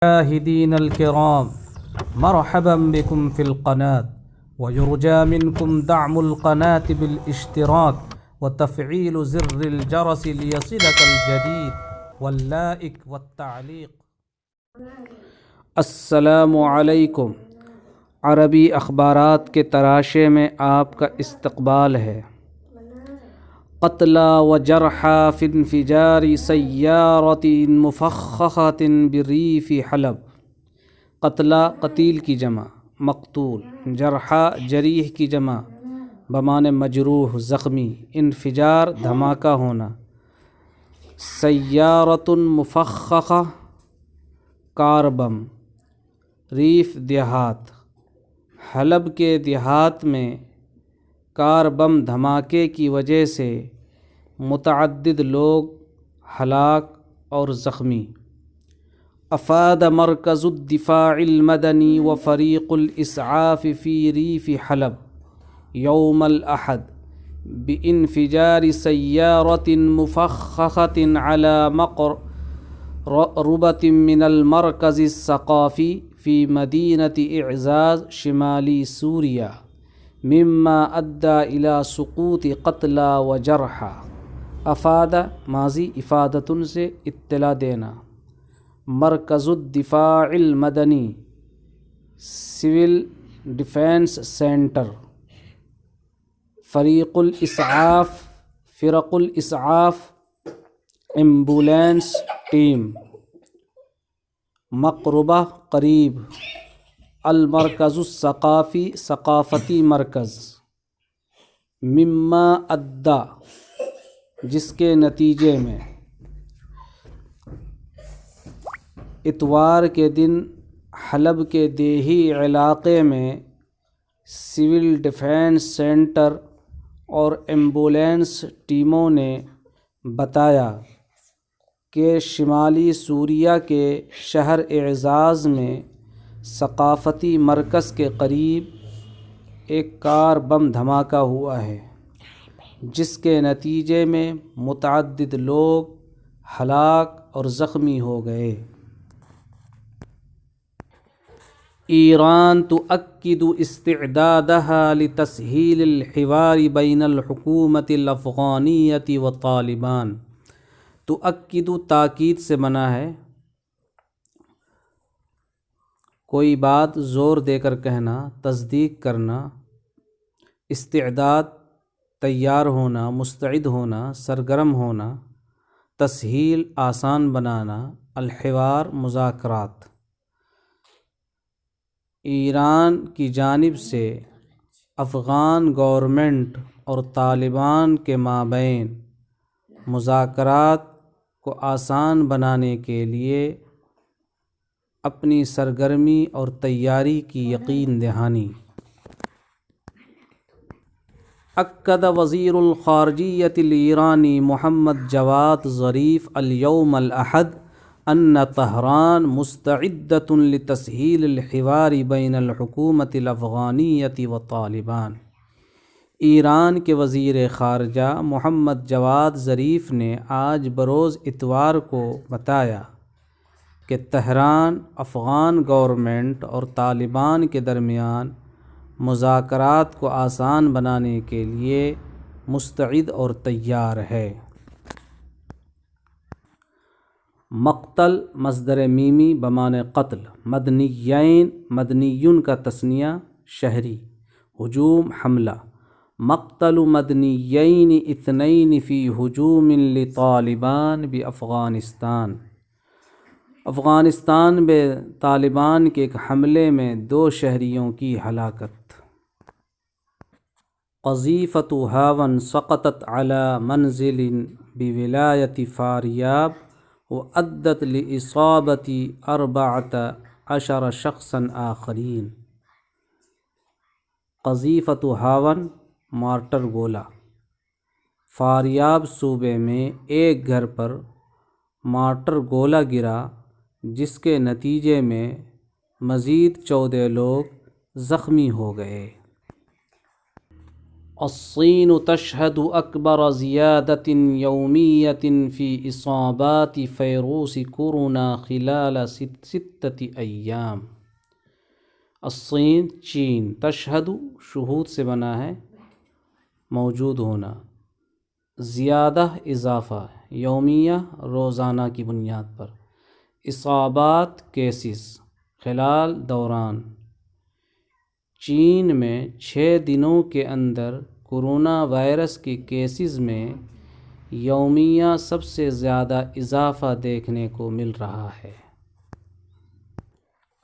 مشاهدين الكرام، مرحبا بكم في القناة، ويرجى منكم دعم القناة بالاشتراك وتفعيل زر الجرس ليصلك الجديد واللائك والتعليق. السلام علیکم۔ عربی اخبارات کے تراشے میں آپ کا استقبال ہے۔ قتلى وجرحى في انفجار سيارة مفخخة بريف حلب۔ قتلى قتیل کی جمع، مقتول، جرحى جریح کی جمع بمعنی مجروح، زخمی، انفجار دھماکہ ہونا، سیارة مفخخة کار بم، ریف دیہات، حلب کے دیہات میں کار بم دھماکے کی وجہ سے متعدد لوگ ہلاک اور زخمی۔ افاد مرکز الدفاع المدنی وفریق الاسعاف فی ریف حلب یوم الاحد بانفجار سیارة مفخخة على مقربة من المركز الثقافي في مدينة إعزاز شمالي سوريا، مما أدى إلى سقوط قتلى وجرحى۔ افادہ ماضی افادتن سے اطلاع دینا، مرکز الدفاع المدنی سول ڈیفنس سینٹر، فريق الاسعاف فرق الاسعاف ایمبولینس ٹیم، مقربہ قریب، المرکز الثقافی ثقافتی مرکز، مما ادّا جس کے نتیجے میں، اتوار کے دن حلب کے دیہی علاقے میں سول ڈیفنس سینٹر اور ایمبولینس ٹیموں نے بتایا کہ شمالی سوریہ کے شہر اعزاز میں ثقافتی مرکز کے قریب ایک کار بم دھماکہ ہوا ہے، جس کے نتیجے میں متعدد لوگ ہلاک اور زخمی ہو گئے۔ ایران تؤکد استعدادها لتسهيل الحوار بين الحکومة الافغانیة وطالبان۔ تؤکد تاکید سے بنا ہے، کوئی بات زور دے کر کہنا، تصدیق کرنا، استعداد تیار ہونا، مستعد ہونا، سرگرم ہونا، تسہیل آسان بنانا، الحوار مذاکرات، ایران کی جانب سے افغان گورنمنٹ اور طالبان کے مابین مذاکرات کو آسان بنانے کے لیے اپنی سرگرمی اور تیاری کی یقین دہانی۔ اکد وزیر الخارجیہ الایرانی محمد جواد ظریف اليوم الاحد ان طہران مستعدۃ لتسہیل الحوار بین الحکومۃ الافغانیۃ وطالبان۔ ایران کے وزیر خارجہ محمد جواد ظریف نے آج بروز اتوار کو بتایا کہ طہران افغان گورنمنٹ اور طالبان کے درمیان مذاکرات کو آسان بنانے کے لیے مستعد اور تیار ہے۔ مقتل مصدر میمی بمعنی قتل، مدنیین مدنیون کا تثنیہ شہری، ہجوم حملہ، مقتل مدنیین اثنین فی ہجوم لطالبان بافغانستان۔ افغانستان میں طالبان کے ایک حملے میں 2 شہریوں کی ہلاکت۔ قذیفۃ ہاون سقطت علی منزل بولایۃ فاریاب وأدت لإصابة 14 شخصا آخرین۔ قذیفۃ ہاون مارٹر گولہ، فاریاب صوبے میں ایک گھر پر مارٹر گولہ گرا، جس کے نتیجے میں مزید 14 لوگ زخمی ہو گئے۔ الصين تشهد أكبر زيادة يومية في إصابات فيروس كورونا خلال 6 أيام. الصين چین، تشہد شہود سے بنا ہے موجود ہونا، زیادہ اضافہ، یومیہ روزانہ کی بنیاد پر، اصابات کیسز، خلال دوران، چین میں 6 دنوں کے اندر کورونا وائرس کے کیسز میں یومیہ سب سے زیادہ اضافہ دیکھنے کو مل رہا ہے۔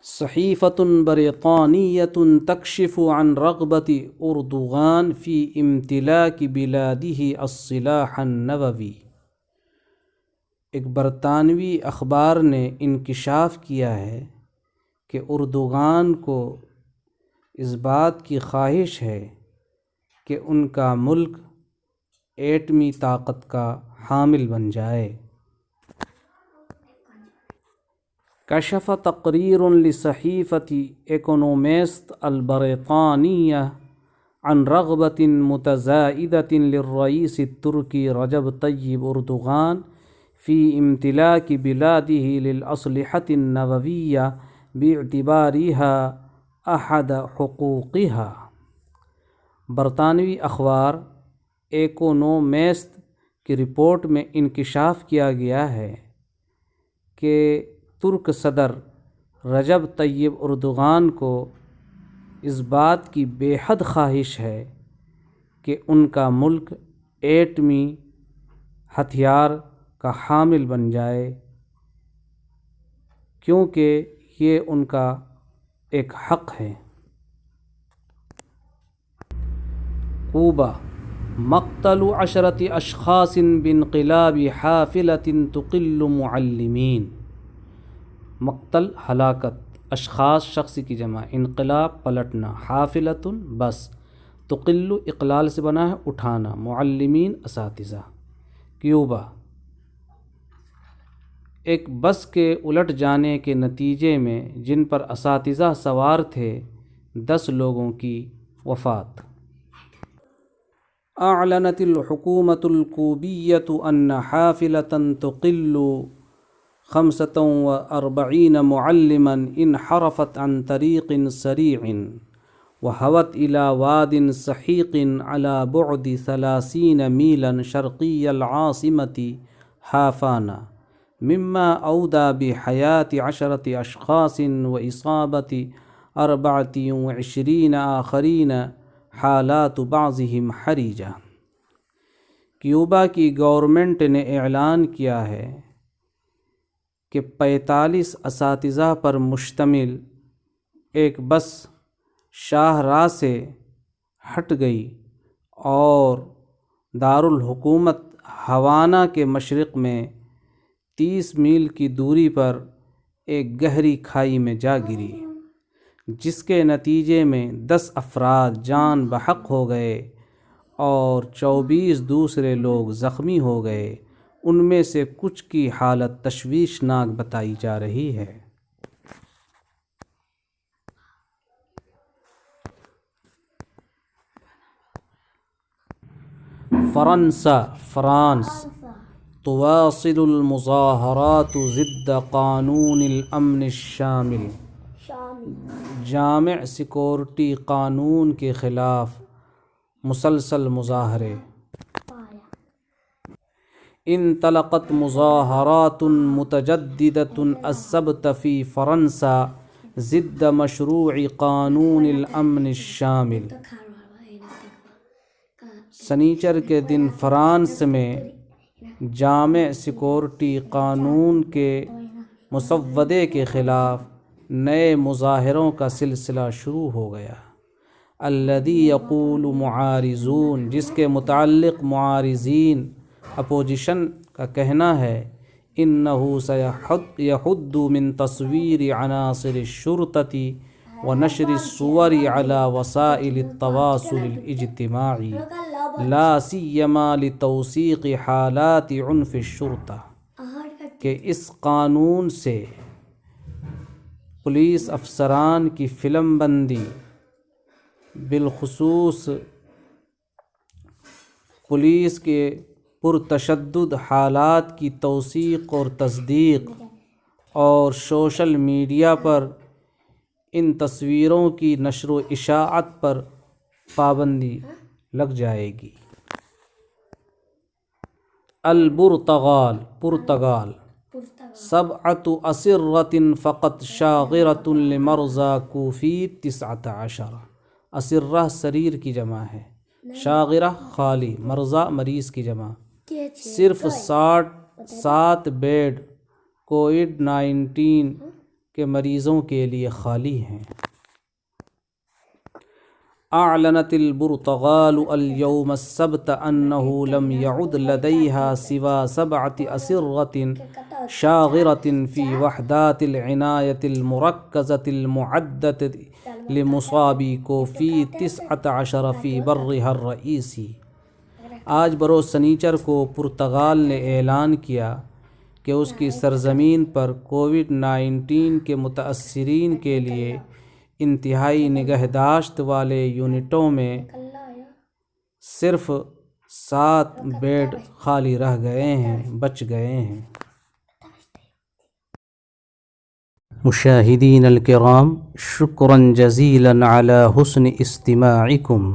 صحیفۃ بریطانیۃ تکشف عن رغبۃ اردوغان فی امتلاک بلادہ السلاح النووی۔ ایک برطانوی اخبار نے انکشاف کیا ہے کہ اردوغان کو اس بات کی خواہش ہے کہ ان کا ملک ایٹمی طاقت کا حامل بن جائے۔ کشف تقریر لصحیفۃ اکنومیسٹ البریطانیہ عن رغبۃ متزائدۃ للرئیس الترکی رجب طیب اردوغان فی امتلاک بلادہ للاسلحة النوویہ باعتبارها احد حقوقها۔ برطانوی اخبار ایکونومیسٹ کی رپورٹ میں انکشاف کیا گیا ہے کہ ترک صدر رجب طیب اردوغان کو اس بات کی بے حد خواہش ہے کہ ان کا ملک ایٹمی ہتھیار کا حامل بن جائے، کیونکہ یہ ان کا ایک حق ہے۔ کوبا، مقتل 10 اشخاص بانقلاب حافلة تقل معلمین۔ مقتل ہلاکت، اشخاص شخص کی جمع، انقلاب پلٹنا، حافلۃ بس، تقل اقلال سے بنا ہے اٹھانا، معلمین اساتذہ۔ کیوبا، ایک بس کے الٹ جانے کے نتیجے میں جن پر اساتذہ سوار تھے 10 لوگوں کی وفات۔ اعلنت الحکومت الکوبیۃ ان حافلة تقل 45 معلما انحرفت عن طریق سریع وهوت إلى واد سحيق على بعد 30 میلا شرقی العاصمة ہافانا، مما أودى بحياة 10 أشخاص وإصابة 24 آخرين حالات بعضهم حرجة۔ کیوبا کی گورنمنٹ نے اعلان کیا ہے کہ 45 اساتذہ پر مشتمل ایک بس شاہراہ سے ہٹ گئی اور دارالحکومت ہوانا کے مشرق میں 30 میل کی دوری پر ایک گہری کھائی میں جا گری، جس کے نتیجے میں 10 افراد جان بحق ہو گئے اور 24 دوسرے لوگ زخمی ہو گئے۔ ان میں سے کچھ کی حالت تشویشناک بتائی جا رہی ہے۔ فرانس، تواصل المظاہرات ضد قانون الامن الشامل، جامع سیکورٹی قانون کے خلاف مسلسل مظاہرے۔ انطلقت مظاہرات متجددة السبت فی فرنسا ضد مشروع قانون الامن الشامل۔ سنیچر کے دن فرانس میں جامع سیکورٹی قانون کے مسودے کے خلاف نئے مظاہروں کا سلسلہ شروع ہو گیا۔ الذی یقول معارضون، جس کے متعلق معارضین اپوزیشن کا کہنا ہے، انہ سیحد من تصویر عناصر الشرطة ونشر الصور على وسائل التواصل الاجتماعی لا سیما لتوثیق حالات عنف الشرطہ، کہ اس قانون سے پولیس افسران کی فلم بندی، بالخصوص پولیس کے پرتشدد حالات کی توثیق اور تصدیق اور سوشل میڈیا پر ان تصویروں کی نشر و اشاعت پر پابندی لگ جائے گی۔ البرتغال پرتگال سبعۃ اسرۃ فقط شاغرۃ لمرضى کوفیت 19 اسرہ سریر کی جمع ہے، شاغرہ خالی، مرضى مریض کی جمع، صرف 7 بیڈ کووڈ-19 کے مریضوں کے لیے خالی ہیں۔ اعلنت البرتغال اليوم السبت انه لم يعد لديها سوى 7 اسرة شاغرة في وحدات العناية المركزة المعدة لمصابي کوویڈ 19 في برها الرئيسي۔ آج بروز سنیچر کو پرتگال نے اعلان کیا کہ اس کی سرزمین پر کووڈ-19 کے متاثرین کے لیے انتہائی نگہداشت والے یونٹوں میں صرف 7 بیڈ خالی رہ گئے ہیں، بچ گئے ہیں۔ مشاہدین الکرام، شکراً جزیلاً علی حسن استماعکم۔